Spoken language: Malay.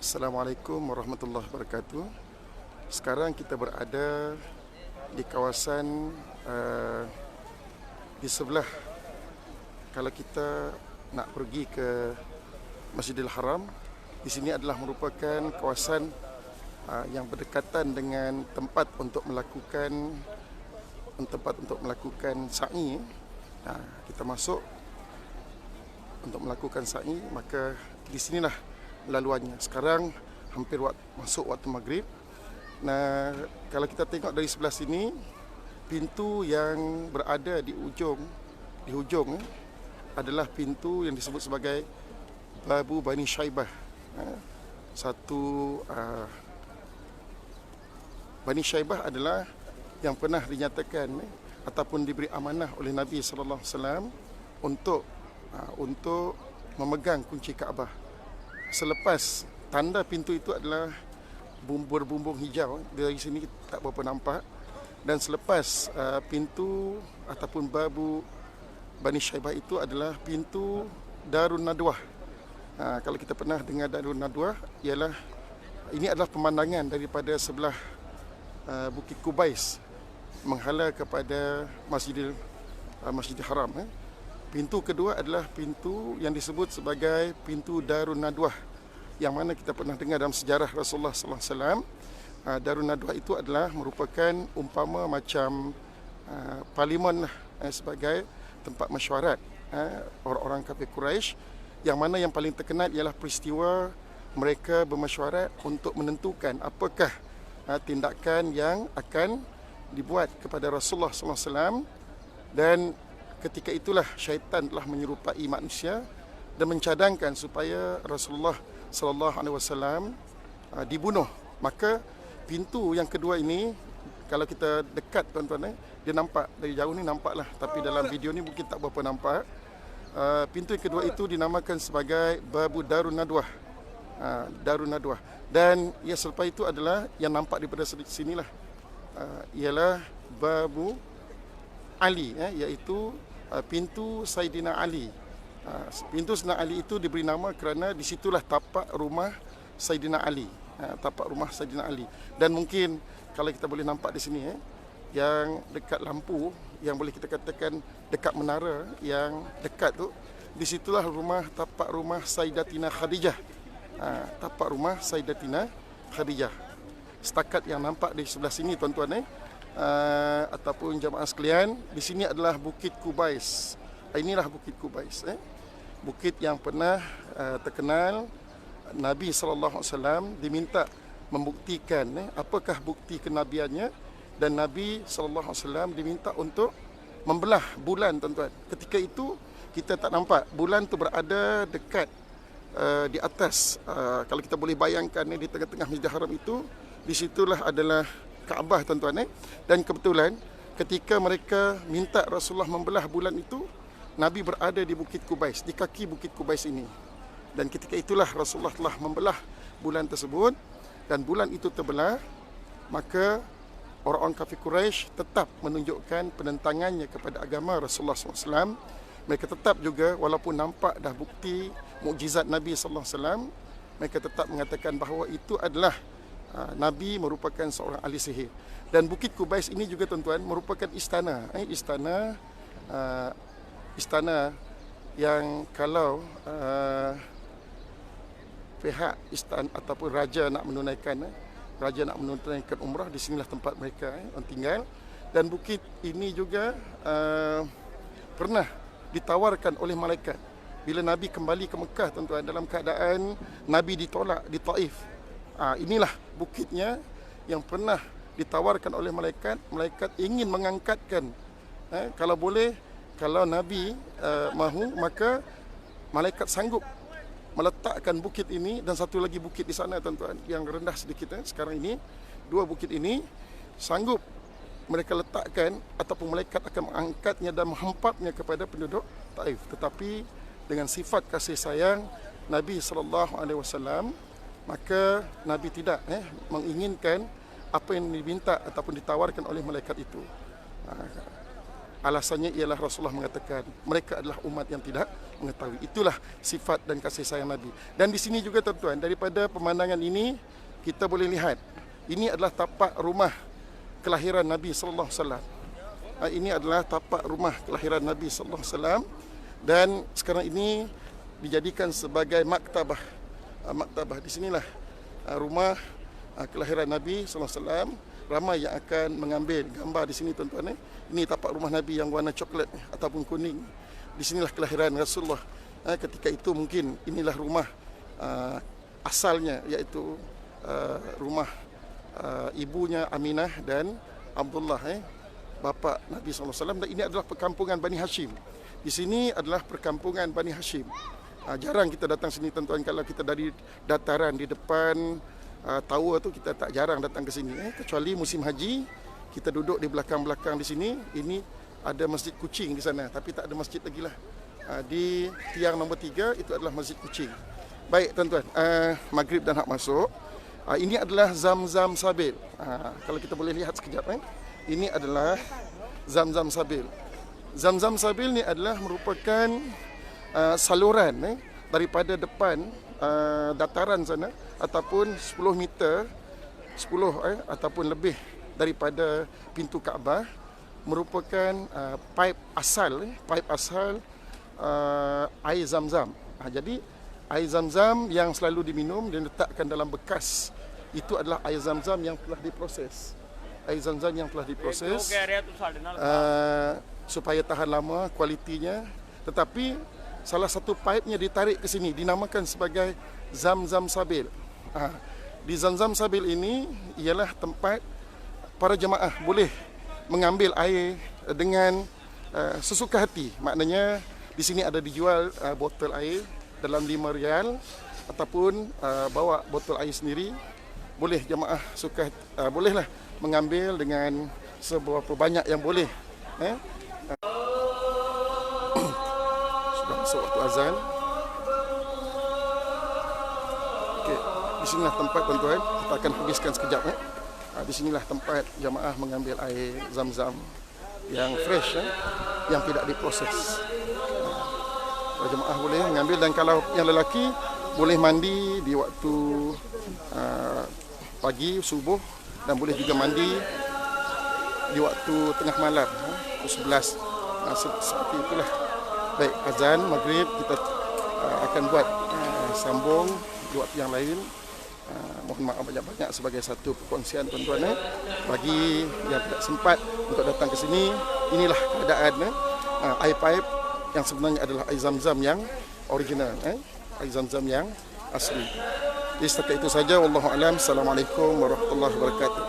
Assalamualaikum warahmatullahi wabarakatuh. Sekarang kita berada di kawasan di sebelah, kalau kita nak pergi ke Masjidil Haram, di sini adalah merupakan kawasan yang berdekatan dengan tempat untuk melakukan sa'i. Kita masuk untuk melakukan sa'i, maka di sinilah laluannya. Sekarang hampir masuk waktu maghrib. Nah, kalau kita tengok dari sebelah sini, pintu yang berada di hujung adalah pintu yang disebut sebagai Babu Bani Syaibah. Bani Syaibah adalah yang pernah dinyatakan ataupun diberi amanah oleh Nabi sallallahu alaihi wasallam untuk memegang kunci Kaabah. Selepas tanda pintu itu adalah berbumbung hijau, dari sini tak berapa nampak. Dan selepas pintu ataupun Babu Bani Syaibah itu adalah pintu Darun Nadwah. Kalau kita pernah dengar Darun Nadwah, ini adalah pemandangan daripada sebelah Bukit Kubais menghala kepada Masjidil Haram. Pintu kedua adalah pintu yang disebut sebagai pintu Darun Nadwah, yang mana kita pernah dengar dalam sejarah Rasulullah sallallahu alaihi wasallam. Darun Nadwah itu adalah merupakan umpama macam parlimen sebagai tempat mesyuarat orang-orang kafir Quraisy, yang mana yang paling terkenal ialah peristiwa mereka bermesyuarat untuk menentukan apakah tindakan yang akan dibuat kepada Rasulullah sallallahu alaihi wasallam. Dan ketika itulah syaitan telah menyerupai manusia dan mencadangkan supaya Rasulullah sallallahu alaihi wasallam dibunuh. Maka pintu yang kedua ini, kalau kita dekat tuan-tuan, dia nampak dari jauh ni nampaklah, tapi dalam video ni mungkin tak berapa nampak. Pintu yang kedua itu dinamakan sebagai Babu Darun Nadwah. Darun Nadwah. Dan yang selepas itu adalah yang nampak daripada sinilah, ialah Babu Ali, iaitu pintu Saidina Ali. Pintu Saidina Ali itu diberi nama kerana disitulah tapak rumah Saidina Ali. Tapak rumah Saidina Ali. Dan mungkin kalau kita boleh nampak di sini, yang dekat lampu, yang boleh kita katakan dekat menara yang dekat tu, disitulah tapak rumah Sayyidatina Khadijah. Tapak rumah Sayyidatina Khadijah. Setakat yang nampak di sebelah sini tuan-tuan, ataupun jamaah sekalian, di sini adalah Bukit Kubais. Inilah Bukit Kubais, bukit yang pernah terkenal. Nabi sallallahu alaihi wasallam diminta membuktikan apakah bukti kenabiannya, dan Nabi sallallahu alaihi wasallam diminta untuk membelah bulan, tuan-tuan. Ketika itu kita tak nampak bulan tu berada dekat di atas. Kalau kita boleh bayangkan, di tengah-tengah Masjidil Haram itu, di situlah adalah Kaabah, tuan-tuan. Dan kebetulan ketika mereka minta Rasulullah membelah bulan itu, Nabi berada di Bukit Kubais, di kaki Bukit Kubais ini. Dan ketika itulah Rasulullah telah membelah bulan tersebut, dan bulan itu terbelah. Maka orang-orang kafir Quraisy tetap menunjukkan penentangannya kepada agama Rasulullah SAW. Mereka tetap juga, walaupun nampak dah bukti mukjizat Nabi SAW, mereka tetap mengatakan bahawa itu adalah Nabi merupakan seorang ahli sihir. Dan Bukit Kubais ini juga, tuan-tuan, merupakan istana. Istana yang kalau pihak istana ataupun raja nak menunaikan umrah, di sinilah tempat mereka tinggal. Dan bukit ini juga pernah ditawarkan oleh malaikat bila Nabi kembali ke Mekah, tuan-tuan, dalam keadaan Nabi ditolak di Taif. Inilah bukitnya yang pernah ditawarkan oleh malaikat. Malaikat ingin mengangkatkan, kalau boleh, kalau Nabi mahu, maka malaikat sanggup meletakkan bukit ini dan satu lagi bukit di sana, tuan-tuan, yang rendah sedikit. Sekarang ini dua bukit ini sanggup mereka letakkan, ataupun malaikat akan mengangkatnya dan menghempapnya kepada penduduk Taif. Tetapi dengan sifat kasih sayang Nabi sallallahu alaihi wasallam, maka Nabi tidak menginginkan apa yang diminta ataupun ditawarkan oleh malaikat itu. Alasannya ialah Rasulullah mengatakan mereka adalah umat yang tidak mengetahui. Itulah sifat dan kasih sayang Nabi. Dan di sini juga tuan-tuan, daripada pemandangan ini kita boleh lihat ini adalah tapak rumah kelahiran Nabi sallallahu alaihi wasallam. Ini adalah tapak rumah kelahiran Nabi sallallahu alaihi wasallam dan sekarang ini dijadikan sebagai maktabah. Maktabah di sinilah rumah kelahiran Nabi sallallahu alaihi wasallam. Ramai yang akan mengambil gambar di sini tuan-tuan. Ini tapak rumah Nabi yang warna coklat ataupun kuning. Di sinilah kelahiran Rasulullah. Ketika itu mungkin inilah rumah asalnya, iaitu rumah ibunya Aminah dan Abdullah, bapa Nabi SAW. Dan ini adalah perkampungan Bani Hashim. Di sini adalah perkampungan Bani Hashim. Jarang kita datang sini tuan-tuan. Kalau kita dari dataran di depan tower tu, kita tak jarang datang ke sini. Kecuali musim haji, kita duduk di belakang-belakang di sini. Ini ada masjid kucing di sana, tapi tak ada masjid lagi lah. Di tiang nombor 3 itu adalah masjid kucing. Baik tuan-tuan, maghrib dah nak masuk. Ini adalah Zamzam Sabil. Kalau kita boleh lihat sekejap, ini adalah Zamzam Sabil. Zamzam Sabil ni adalah merupakan saluran daripada depan dataran sana ataupun 10 meter, 10 ataupun lebih daripada pintu Kaabah, merupakan pipe asal air Zamzam. Jadi air Zamzam yang selalu diminum dan letakkan dalam bekas itu adalah air Zamzam yang telah diproses. Air Zamzam yang telah diproses supaya tahan lama kualitinya. Tetapi salah satu pipe-nya ditarik ke sini, dinamakan sebagai Zamzam Sabil. Di Zamzam Sabil ini ialah tempat para jemaah boleh mengambil air dengan sesuka hati. Maknanya di sini ada dijual botol air dalam 5 rial ataupun bawa botol air sendiri. Boleh jemaah suka bolehlah mengambil dengan seberapa banyak yang boleh. Sudah masuk waktu azan. Okey, di sinilah tempat tuan-tuan, kita akan habiskan sekejap. Di sinilah tempat jemaah mengambil air Zamzam yang fresh, yang tidak diproses. Jemaah boleh mengambil, dan kalau yang lelaki boleh mandi di waktu pagi subuh, dan boleh juga mandi di waktu tengah malam, pukul 11. Seperti itulah. Baik, azan maghrib kita akan buat sambung di waktu yang lain. Mohon maaf banyak-banyak sebagai satu perkongsian tuan-tuan. Bagi yang tidak sempat untuk datang ke sini, inilah keadaan air pipe yang sebenarnya adalah air Zamzam yang original, air Zamzam yang asli. Jadi setakat itu saja. Wallahu a'lam. Assalamualaikum warahmatullahi wabarakatuh.